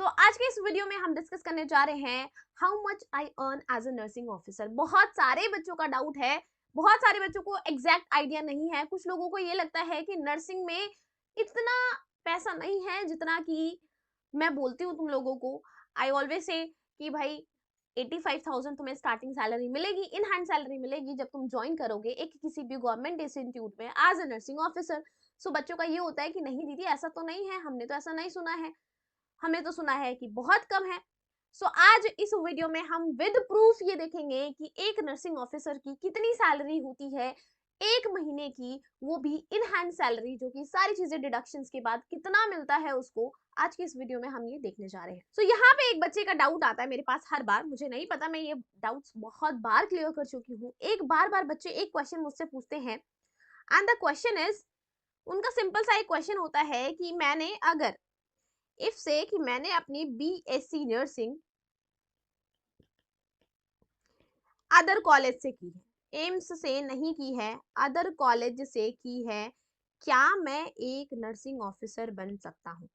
आज के इस वीडियो में हम डिस्कस करने जा रहे हैं how much I earn as a nursing officer. बहुत सारे बच्चों का डाउट है, बहुत सारे बच्चों को एग्जैक्ट आइडिया नहीं है। कुछ लोगों को ये लगता है कि नर्सिंग में इतना पैसा नहीं है जितना कि मैं बोलती हूँ तुम लोगों को। आई ऑलवेज से कि भाई 85,000 तुम्हें स्टार्टिंग सैलरी मिलेगी, इन हैंड सैलरी मिलेगी जब तुम ज्वाइन करोगे एक किसी भी गवर्नमेंट इंस्टीट्यूट में एज अ नर्सिंग ऑफिसर। सो बच्चों का ये होता है कि नहीं दीदी ऐसा तो नहीं है, हमने तो ऐसा नहीं सुना है, हमें तो सुना है कि बहुत कम है। आज इस वीडियो में हम विद प्रूफ ये देखेंगे कि एक नर्सिंग ऑफिसर की कितनी सैलरी होती है एक महीने की, वो भी इन हैंड सैलरी, जो कि सारी चीजें डिडक्शंस के बाद कितना मिलता है उसको। आज के इस वीडियो में हम ये देखने जा रहे हैं। यहाँ पे एक बच्चे का डाउट आता है मेरे पास हर बार, मुझे नहीं पता, मैं ये डाउट्स बहुत बार क्लियर कर चुकी हूँ। एक बार बच्चे एक क्वेश्चन मुझसे पूछते हैं एंड द क्वेश्चन इज, उनका सिंपल सा एक क्वेश्चन होता है कि मैंने अगर इफ से कि मैंने अपनी बीएससी नर्सिंग अदर कॉलेज से की है, एम्स से नहीं की है, अदर कॉलेज से की है, क्या मैं एक नर्सिंग ऑफिसर बन सकता हूँ?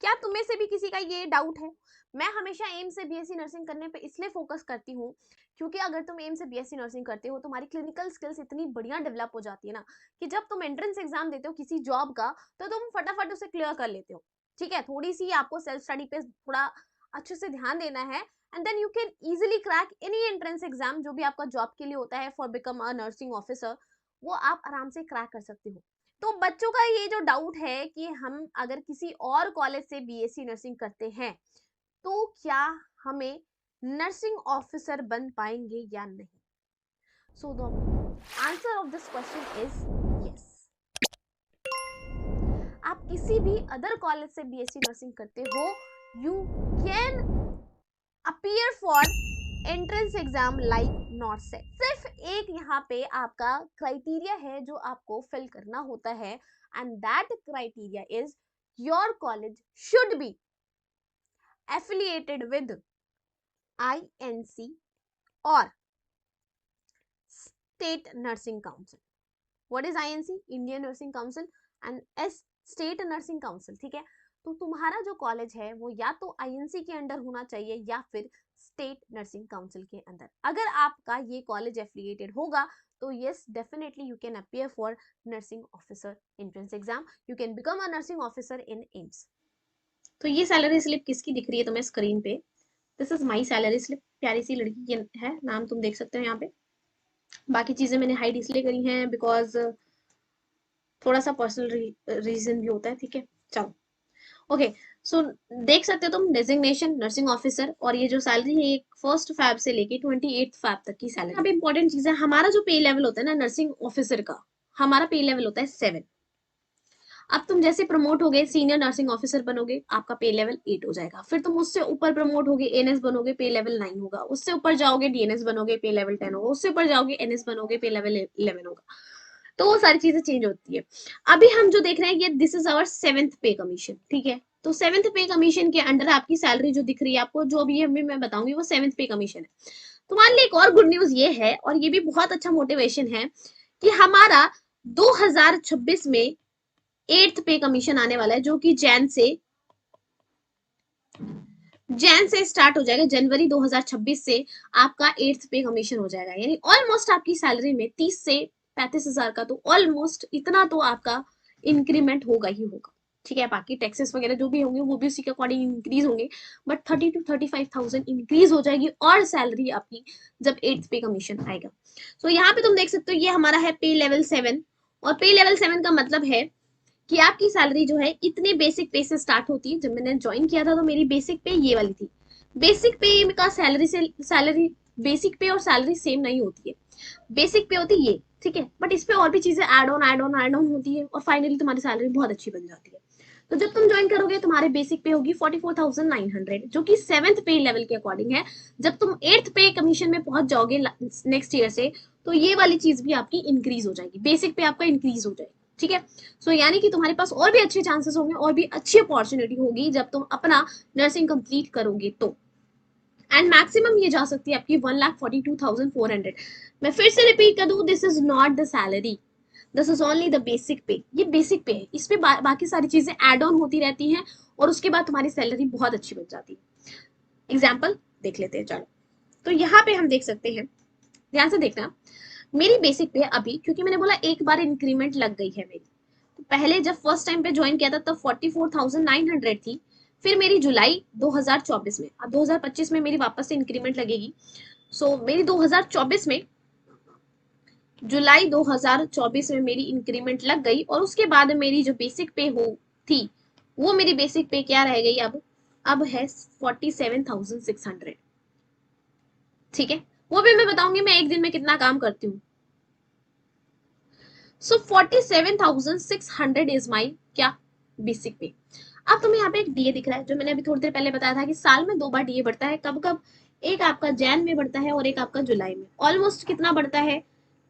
क्या तुम्हें से भी किसी का ये डाउट है? मैं हमेशा एम्स से बीएससी नर्सिंग करने पे इसलिए फोकस करती हूँ क्योंकि अगर तुम एम्स से बीएससी नर्सिंग करते हो, तुम्हारी क्लिनिकल स्किल्स इतनी बढ़िया डेवलप हो जाती है ना कि जब तुम एंट्रेंस एग्जाम देते हो किसी जॉब का तो तुम फटाफट उसे क्लियर कर लेते हो। ठीक है, थोड़ी सी आपको सेल्फ स्टडी पे थोड़ा अच्छे से ध्यान देना है and then you can easily crack any entrance exam जो भी आपका जॉब के लिए होता है for become a nursing officer, वो आप आराम से क्रैक कर सकते हो। तो बच्चों का ये जो डाउट है कि हम अगर किसी और कॉलेज से बीएससी नर्सिंग करते हैं तो क्या हमें नर्सिंग ऑफिसर बन पाएंगे या नहीं? So the answer of this question is yes. आप किसी भी अदर कॉलेज से बीएससी नर्सिंग करते हो, you can appear for entrance exam like not set. सिर्फ एक यहाँ पे आपका क्राइटेरिया है जो आपको फिल करना होता है and that criteria is your college should be affiliated with INC or State Nursing Council. What is INC? Indian Nursing Council and S State Nursing Council. ठीक है, तो तुम्हारा जो कॉलेज है वो या तो INC के अंडर होना चाहिए या फिर स्टेट नर्सिंग काउंसिल के अंदर। अगर आपका ये कॉलेज एफिलिएटेड होगा तो yes definitely you can appear for nursing officer entrance exam, you can become a nursing officer in AIIMS. तो ये सैलरी स्लिप किसकी दिख रही है तुम्हें स्क्रीन पे? This is my salary slip. प्यारी सी लड़की की है, नाम तुम देख सकते हो यहाँ पे। बाकी चीजें मैंने हाइड इसलिए करी हैं बिकॉज थोड़ा सा पर्सनल रीजन भी होता है। ठीक है, चलो ओके। सो देख सकते हो तुम डेजिग्नेशन नर्सिंग ऑफिसर, और ये जो सैलरी है ये 1 फैब से लेके 28 फैब तक की सैलरी। यहाँ पे इंपॉर्टेंट चीज है, हमारा जो पे लेवल होता है ना नर्सिंग ऑफिसर का, हमारा पे लेवल होता है 7। अब तुम जैसे प्रमोट हो गए सीनियर नर्सिंग ऑफिसर बनोगे, आपका पे लेवल 8 हो जाएगा। फिर तुम उससे ऊपर प्रमोट होगे एनएस बनोगे, पे लेवल 9 होगा। उससे ऊपर जाओगे डीएनएस बनोगे, पे लेवल 10 होगा। उससे ऊपर जाओगे एनएस बनोगे, पे लेवल 11 होगा। तो वो सारी चीजें चेंज होती है। अभी हम जो देख रहे हैं ये दिस इज आवर 7th पे कमीशन। ठीक है, तो 7th पे कमीशन के अंडर आपकी सैलरी जो दिख रही है आपको, जो भी अभी मैं बताऊंगी वो 7th पे कमीशन है। तुम्हारे लिए एक और गुड न्यूज ये है, और ये भी बहुत अच्छा मोटिवेशन है, कि हमारा 2026 में 8th पे कमीशन आने वाला है, जो कि जैन से स्टार्ट हो जाएगा। जनवरी 2026 से आपका 8th पे कमीशन हो जाएगा। यानी ऑलमोस्ट आपकी सैलरी में 30 से 35 हजार का, तो ऑलमोस्ट इतना तो आपका इंक्रीमेंट होगा ही होगा। ठीक है, बाकी टैक्सेस वगैरह जो भी होंगे वो भी उसी के अकॉर्डिंग इंक्रीज होंगे, बट 30 to 35,000 इंक्रीज हो जाएगी और सैलरी आपकी जब 8th पे कमीशन आएगा। सो यहाँ पे तुम देख सकते हो ये हमारा है पे लेवल 7, और पे लेवल 7 का मतलब है कि आपकी सैलरी जो है इतने बेसिक पे से स्टार्ट होती है। जब मैंने ज्वाइन किया था तो मेरी बेसिक पे ये वाली थी। बेसिक पे का सैलरी बेसिक पे और सैलरी सेम नहीं होती है। बेसिक पे होती है ये, ठीक है, बट इस पे और भी चीजें ऐड ऑन होती है और फाइनली तुम्हारी सैलरी बहुत अच्छी बन जाती है। तो जब तुम ज्वाइन करोगे तुम्हारे बेसिक पे होगी 44,900, जो कि 7th पे लेवल के अकॉर्डिंग है। जब तुम 8th पे कमीशन में पहुंच जाओगे नेक्स्ट ईयर से, तो ये वाली चीज भी आपकी इंक्रीज हो जाएगी, बेसिक पे आपका इंक्रीज हो जाएगी। ठीक है, सो यानी कि तुम्हारे पास और भी अच्छे चांसेस होंगे और भी अच्छी अपॉर्चुनिटी होगी जब तुम अपना नर्सिंग कंप्लीट करोगे तो। एंड मैक्सिमम ये जा सकती है आपकी 1,42,400। मैं फिर से रिपीट कर दूं, this is not the salary, this is only the basic पे। ये बेसिक पे है, इस पे बाकी सारी चीजें एड ऑन होती रहती हैं और उसके बाद तुम्हारी सैलरी बहुत अच्छी बन जाती है। एग्जाम्पल देख लेते हैं, चलो। तो यहाँ पे हम देख सकते हैं, ध्यान से देखना, मेरी बेसिक पे अभी, क्योंकि मैंने बोला एक बार इंक्रीमेंट लग गई है मेरी, तो पहले जब फर्स्ट टाइम पे ज्वाइन किया था तब 44,900 थी। फिर मेरी जुलाई 2024 में, अब 2025 में मेरी वापस से इंक्रीमेंट लगेगी। सो मेरी 2024 में, जुलाई 2024 में मेरी इंक्रीमेंट लग गई, और उसके बाद मेरी जो बेसिक पे हो थी, वो मेरी बेसिक पे क्या रह गई अब है 47,600। ठीक है, वो भी मैं बताऊंगी मैं एक दिन में कितना काम करती हूँ। सो 47,600 इज माई क्या, बेसिक पे। अब तुम्हें यहाँ पे एक डीए दिख रहा है, जो मैंने अभी थोड़ी देर पहले बताया था कि साल में 2 बार डीए बढ़ता है। कब कब? एक आपका जैन में बढ़ता है और एक आपका जुलाई में। ऑलमोस्ट कितना बढ़ता है?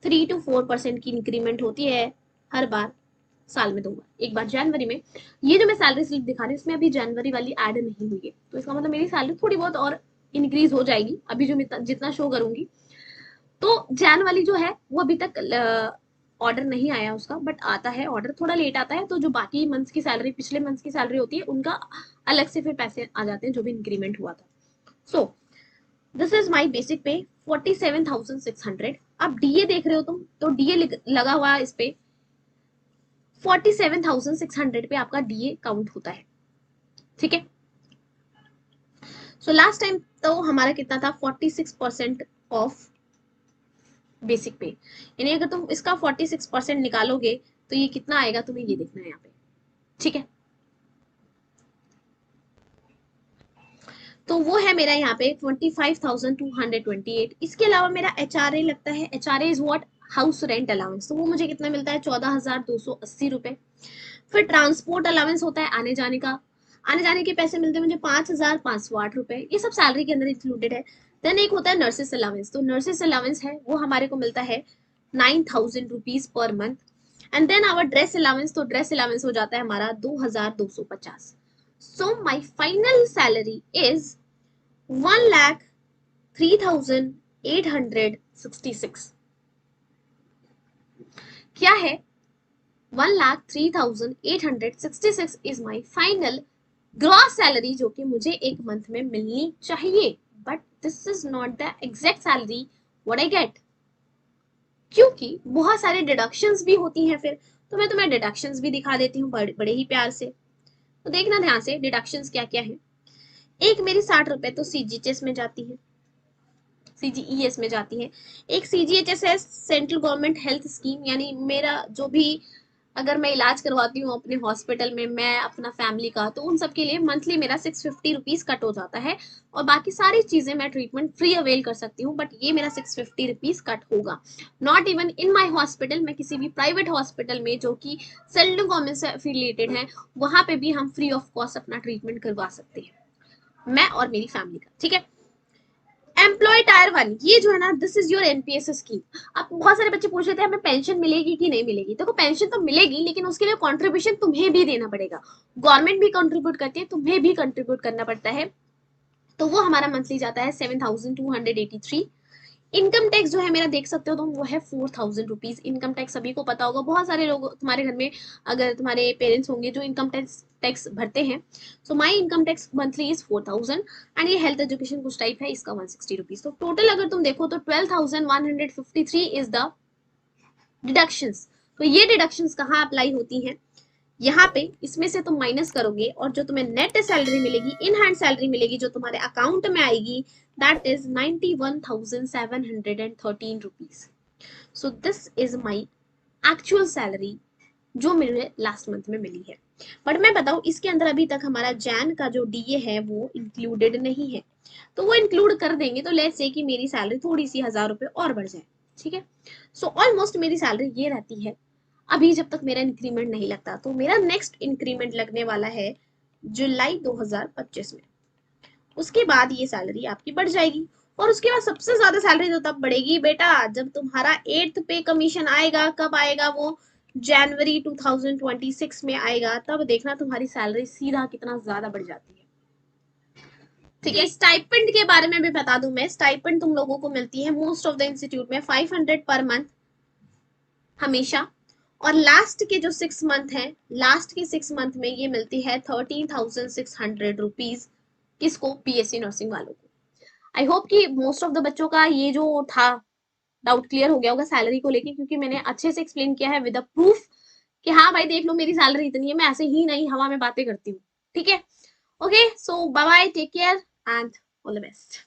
3 to 4% की इंक्रीमेंट होती है हर बार, साल में 2 बार। एक बार जनवरी में, ये जो मैं सैलरी स्लिप दिखा रही हूँ इसमें अभी जनवरी वाली ऐड नहीं हुई है, तो इसका मतलब मेरी सैलरी थोड़ी बहुत और इंक्रीज हो जाएगी अभी जो मैं जितना शो करूंगी। तो जैन वाली जो है वो अभी तक ऑर्डर नहीं आया उसका, बट आता है ऑर्डर, थोड़ा लेट आता है। तो जो बाकी मंथ्स की सैलरी, पिछले मंथ्स की सैलरी होती है, उनका अलग से फिर पैसे आ जाते हैं जो भी इंक्रीमेंट हुआ था। So this is my basic पे 47,600। अब डीए देख रहे हो तुम, तो डीए लगा हुआ इस पे 47,600 पे आपका डीए काउंट होता है। ठीक है, सो लास्ट टाइम तो हमारा कितना था, 46% ऑफ बेसिक पे। यानी अगर तुम इसका 46% निकालोगे तो ये कितना आएगा, तुम्हें ये देखना है यहाँ पे। ठीक है, तो वो है मेरा यहाँ पे 25,228। इसके अलावा मेरा एचआरए लगता है। HRA is what, house rent allowance. तो वो मुझे कितना मिलता है, 14,280 रुपए। फिर ट्रांसपोर्ट अलाउंस होता है आने जाने का, आने जाने के पैसे मिलते हैं मुझे 5,508 रुपए। ये सब सैलरी के अंदर इंक्लूडेड है। देन एक होता है नर्सेस अलाउंस। तो नर्सेस अलाउंस है वो हमारे को मिलता है 9,000 rupees per month. And then our dress allowance, तो ड्रेस अलाउंस हो जाता है हमारा 2,250। So my final salary is 1,03,866। क्या है? 1,03,866 is my final gross salary, जो कि मुझे एक मंथ में मिलनी चाहिए। But this is not the exact salary what I get, क्योंकि बहुत सारे डिडक्शंस भी होती हैं फिर। तो मैं तुम्हें डिडक्शंस भी दिखा देती हूँ बड़े ही प्यार से। तो देखना ध्यान से डिडक्शंस क्या क्या है। एक मेरी 60 रुपए तो सीजीएचएस में जाती है, सीजीईएस में जाती है। एक सीजीएचएस है, सेंट्रल गवर्नमेंट हेल्थ स्कीम, यानी मेरा जो भी अगर मैं इलाज करवाती हूँ अपने हॉस्पिटल में, मैं अपना फैमिली का, तो उन सब के लिए मंथली मेरा 650 रुपीज कट हो जाता है। और बाकी सारी चीजें मैं ट्रीटमेंट फ्री अवेल कर सकती हूँ, बट ये मेरा 650 रुपीज कट होगा। Not even in my hospital, मैं किसी भी प्राइवेट हॉस्पिटल में जो कि सेंट्रल गवर्नमेंट से एफिलिएटेड है, वहां पे भी हम फ्री ऑफ कॉस्ट अपना ट्रीटमेंट करवा सकते हैं, मैं और मेरी फैमिली का। ठीक है, एम्प्लॉय टायर 1, ये जो है ना, this is your NPS scheme. अब बहुत सारे बच्चे पूछ रहे थे हमें पेंशन मिलेगी कि नहीं मिलेगी। देखो पेंशन तो मिलेगी, लेकिन उसके लिए कंट्रीब्यूशन तुम्हें भी देना पड़ेगा। गवर्नमेंट भी कंट्रीब्यूट करती है, तुम्हें भी कंट्रीब्यूट करना पड़ता है। तो वो हमारा मंथली जाता है 7,283। इनकम टैक्स जो है मेरा, देख सकते हो तुम, वो है 4,000 रुपीज। इनकम टैक्स सभी को पता होगा, बहुत सारे लोग तुम्हारे घर में, अगर तुम्हारे पेरेंट्स होंगे जो इनकम टैक्स टैक्स भरते हैं। So my income tax monthly is 4,000। And ये हेल्थ एजुकेशन कुछ टाइप है, इसका 160 रुपीज। तो टोटल अगर तुम देखो तो 12,153 इज द डिडक्शंस। तो ये डिडक्शंस कहाँ अप्लाई होती हैं, यहाँ पे। इसमें से तुम माइनस करोगे और जो तुम्हें नेट सैलरी मिलेगी, इन हैंड सैलरी मिलेगी, जो तुम्हारे अकाउंट में आएगी, that is 91,713 rupees. So this is my actual salary जो मेरे लास्ट मंथ में मिली है। बट मैं बताऊं, इसके अंदर अभी तक हमारा जैन का जो डीए है वो इंक्लूडेड नहीं है। तो वो इंक्लूड कर देंगे तो लेट्स से कि मेरी सैलरी थोड़ी सी 1,000 रुपए और बढ़ जाए। ठीक है, सो ऑलमोस्ट मेरी सैलरी ये रहती है अभी, जब तक मेरा इंक्रीमेंट नहीं लगता। तो मेरा नेक्स्ट इंक्रीमेंट लगने वाला है जुलाई 2025 में। उसके बाद ये सैलरी आपकी बढ़ जाएगी। और उसके बाद सबसे ज्यादा सैलरी तो तब बढ़ेगी बेटा जब तुम्हारा 8th पे कमीशन आएगा। कब आएगा वो? जनवरी 2026 में आएगा। तब देखना तुम्हारी सैलरी सीधा कितना ज्यादा बढ़ जाती है। ठीक है, स्टाइपेंड के बारे में भी बता दूं मैं। स्टाइपेंड तुम लोगों को मिलती है मोस्ट ऑफ द इंस्टीट्यूट में 500 पर मंथ हमेशा। और लास्ट के जो 6 मंथ है, लास्ट के 6 मंथ में ये मिलती है 13,600 रुपीज। किसको? बीएससी नर्सिंग वालों को। आई होप कि मोस्ट ऑफ द बच्चों का ये जो था डाउट क्लियर हो गया होगा सैलरी को लेके, क्योंकि मैंने अच्छे से एक्सप्लेन किया है विद अ प्रूफ कि हाँ भाई देख लो मेरी सैलरी इतनी है, मैं ऐसे ही नहीं हवा में बातें करती हूँ। ठीक है, okay, so bye bye, take care and all the best.